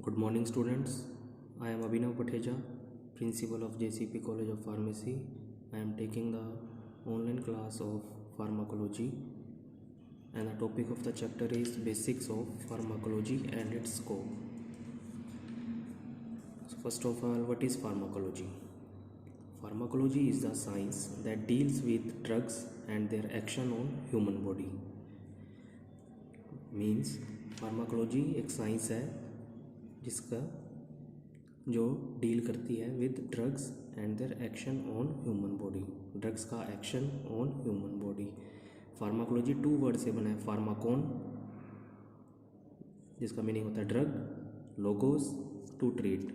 Good morning, students. I am Abhinav Patheja, Principal of JCP College of Pharmacy. I am taking the online class of pharmacology, and the topic of the chapter is Basics of Pharmacology and its scope. So, first of all, what is pharmacology? Pharmacology is the science that deals with drugs and their action on human body. Means pharmacology एक science है जिसका जो deal करती है with drugs and their action on human body, drugs का action on human body. Pharmacology two word से बना है, फार्माकोन जिसका मीनिंग होता है ड्रग, लोगोस टू ट्रीट।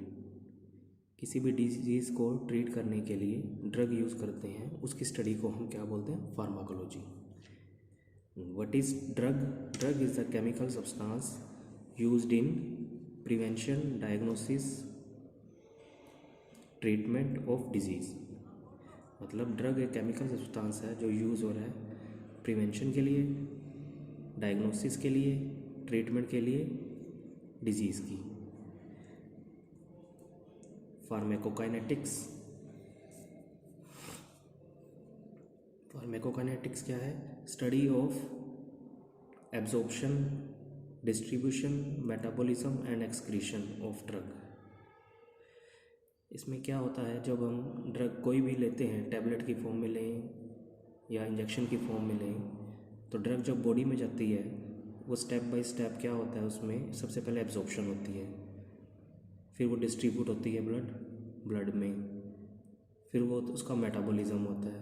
किसी भी डिजीज़ को ट्रीट करने के लिए ड्रग यूज़ करते हैं, उसकी स्टडी को हम क्या बोलते हैं? Pharmacology. What is drug? Drug is a chemical substance used in prevention, diagnosis, treatment of disease। मतलब ड्रग एक केमिकल सब्सटेंस है जो यूज़ हो रहा है प्रिवेंशन के लिए, डायग्नोसिस के लिए, ट्रीटमेंट के लिए डिजीज़ की। फार्माकोकाइनेटिक्स। फार्माकोकाइनेटिक्स क्या है? Study of absorption, distribution, metabolism and excretion of drug. इसमें क्या होता है, जब हम ड्रग कोई भी लेते हैं, टैबलेट की फॉर्म में लें या इंजेक्शन की फॉर्म में लें, तो ड्रग जब बॉडी में जाती है वो स्टेप बाय स्टेप क्या होता है, उसमें सबसे पहले एब्जॉर्प्शन होती है, फिर वो डिस्ट्रीब्यूट होती है ब्लड में, फिर वो उसका मेटाबॉलिज्म होता है,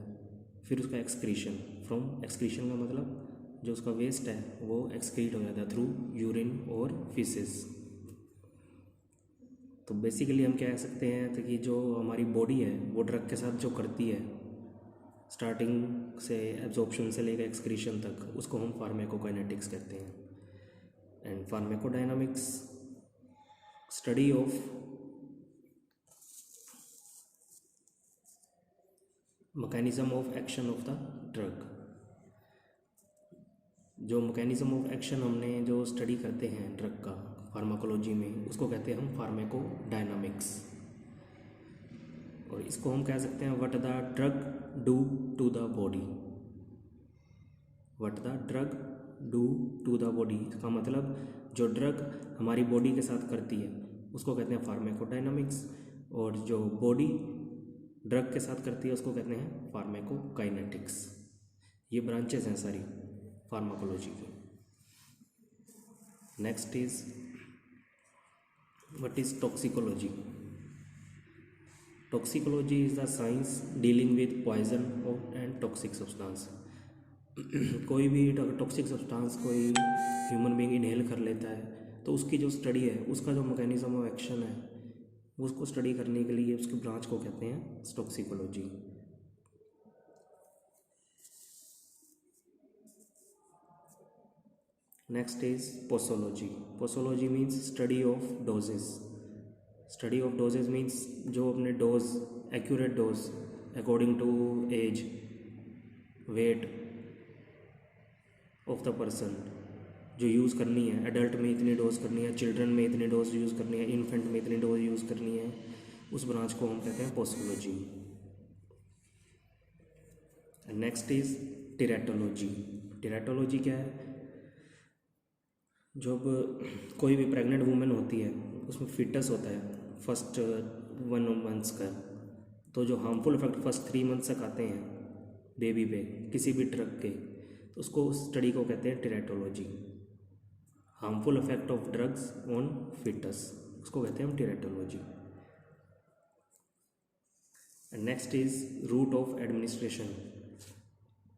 फिर उसका एक्सक्रीशन। फ्रॉम एक्सक्रीशन का मतलब जो उसका वेस्ट है वो एक्सक्रीट हो जाता है थ्रू यूरिन और फीसेस। तो बेसिकली हम कह सकते हैं तो कि जो हमारी बॉडी है वो ड्रग के साथ जो करती है स्टार्टिंग से एब्जॉर्प्शन से लेकर एक्सक्रीशन तक, उसको हम फार्माकोकाइनेटिक्स कहते हैं। And pharmacodynamics, study of mechanism of action of the drug. जो मैकेनिज्म ऑफ एक्शन हमने जो स्टडी करते हैं ड्रग का फार्माकोलॉजी में, उसको कहते हैं हम फार्माकोडायनामिक्स। और इसको हम कह सकते हैं what the drug do to the body. What the drug do to the body का मतलब जो ड्रग हमारी बॉडी के साथ करती है उसको कहते हैं फार्माकोडायनामिक्स, और जो बॉडी ड्रग के साथ करती है उसको कहते हैं फार्माकोकाइनेटिक्स। ये ब्रांचेस हैं सारी फार्माकोलॉजी की। Next is what is toxicology. Toxicology is the science dealing with poison and toxic substance. कोई भी टॉक्सिक सब्सटेंस कोई ह्यूमन बीइंग इनहेल कर लेता है तो उसकी जो स्टडी है, उसका जो मैकेनिज्म ऑफ एक्शन है, उसको स्टडी करने के लिए उसकी ब्रांच को कहते हैं toxicology. Next is posology. Posology means study of doses. Study of doses means जो अपने dose, accurate dose according to age, weight of the person जो यूज़ करनी है। एडल्ट में इतनी डोज करनी है, चिल्ड्रन में इतनी डोज यूज़ करनी है, इन्फेंट में इतनी डोज यूज़ करनी है, उस ब्रांच को हम कहते हैं posology. Next is teratology. Teratology क्या है? जब कोई भी प्रेग्नेंट वुमेन होती है उसमें फीटस होता है फर्स्ट 1 मंथ्स का, तो जो हार्मफुल इफेक्ट फर्स्ट 3 मंथ्स तक आते हैं बेबी पे किसी भी ड्रग के, तो उसको स्टडी को कहते हैं teratology. Harmful effect of drugs on foetus, उसको कहते हैं हम teratology. Next is route of administration.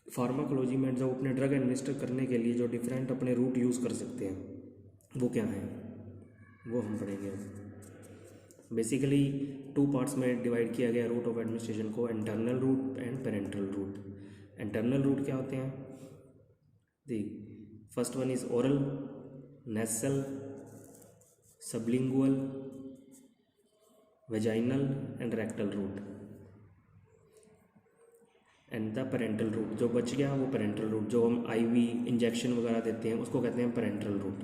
Pharmacology में जो अपने ड्रग एडमिनिस्टर करने के लिए जो डिफरेंट अपने रूट यूज़ कर सकते हैं वो क्या हैं, वो हम पढ़ेंगे अब। बेसिकली 2 पार्ट्स में डिवाइड किया गया रूट ऑफ एडमिनिस्ट्रेशन को, internal route and parental route. Internal route क्या होते हैं? The first one is oral, nasal, sublingual, vaginal and rectal route. And the parental route जो बच गया वो पेरेंटल रूट, जो हम आईवी इंजेक्शन वगैरह देते हैं उसको कहते हैं parental route.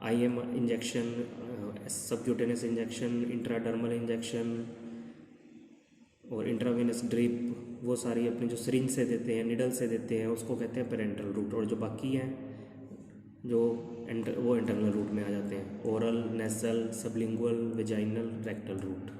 IM injection, subcutaneous injection, intradermal injection और इंट्रावेनस ड्रिप, वो सारी अपने जो सिरिंज से देते हैं, निडल से देते हैं, उसको कहते हैं पेरेंटल रूट। और जो बाकी हैं जो वो इंटरनल रूट में आ जाते हैं, oral, nasal, sublingual, vaginal, rectal route.